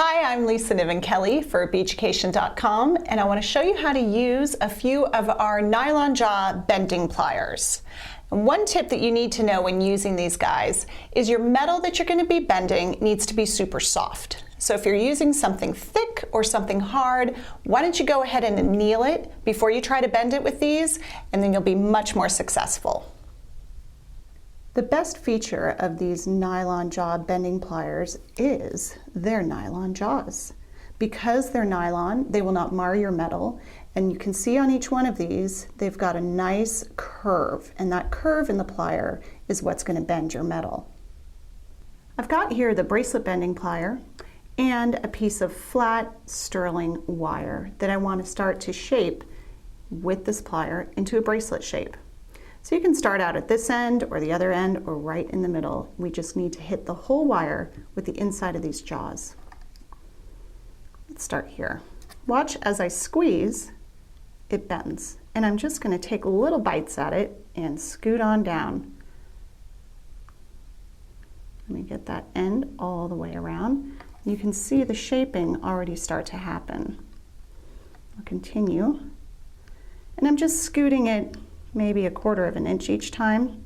Hi, I'm Lisa Niven Kelly for Beaducation.com, and I want to show you how to use a few of our nylon jaw bending pliers. And one tip that you need to know when using these guys is your metal that you're going to be bending needs to be super soft. So if you're using something thick or something hard, why don't you go ahead and anneal it before you try to bend it with these, and then you'll be much more successful. The best feature of these nylon jaw bending pliers is their nylon jaws. Because they're nylon, they will not mar your metal, and you can see on each one of these, they've got a nice curve, and that curve in the plier is what's going to bend your metal. I've got here the bracelet bending plier and a piece of flat sterling wire that I want to start to shape with this plier into a bracelet shape. So you can start out at this end or the other end or right in the middle. We just need to hit the whole wire with the inside of these jaws. Let's start here. Watch as I squeeze, it bends. And I'm just going to take little bites at it and scoot on down. Let me get that end all the way around. You can see the shaping already start to happen. I'll continue. And I'm just scooting it maybe 1/4 of an inch each time,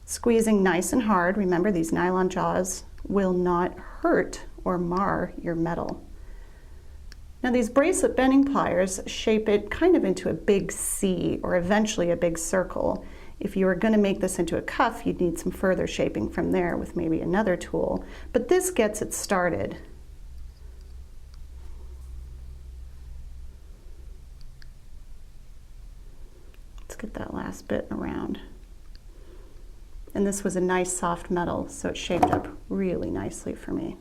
squeezing nice and hard. Remember, these nylon jaws will not hurt or mar your metal. Now these bracelet bending pliers shape it kind of into a big C or eventually a big circle. If you were going to make this into a cuff, you'd need some further shaping from there with maybe another tool, but this gets it started. Get that last bit around. And this was a nice soft metal, so it shaped up really nicely for me.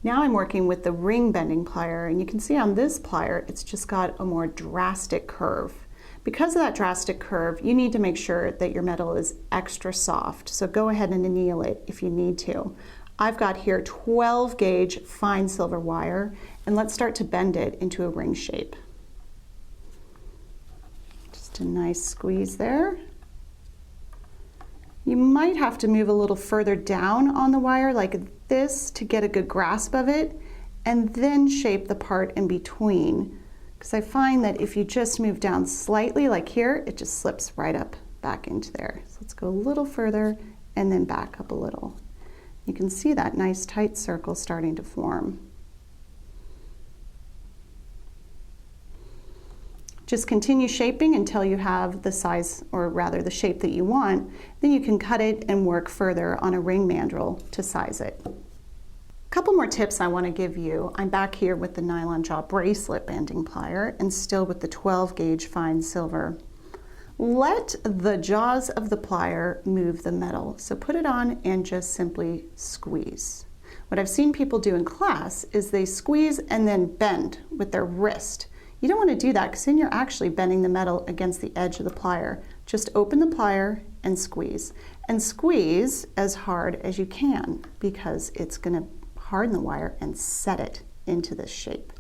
Now I'm working with the ring bending plier, and you can see on this plier it's just got a more drastic curve. Because of that drastic curve, you need to make sure that your metal is extra soft, so go ahead and anneal it if you need to. I've got here 12 gauge fine silver wire, and let's start to bend it into a ring shape. A nice squeeze there. You might have to move a little further down on the wire like this to get a good grasp of it, and then shape the part in between, because I find that if you just move down slightly like here, it just slips right up back into there. So let's go a little further and then back up a little. You can see that nice tight circle starting to form. Just continue shaping until you have the size, or rather the shape that you want. Then you can cut it and work further on a ring mandrel to size it. A couple more tips I want to give you. I'm back here with the nylon jaw bracelet bending plier and still with the 12 gauge fine silver. Let the jaws of the plier move the metal. So put it on and just simply squeeze. What I've seen people do in class is they squeeze and then bend with their wrist. You don't want to do that because then you're actually bending the metal against the edge of the plier. Just open the plier and squeeze. And squeeze as hard as you can because it's going to harden the wire and set it into this shape.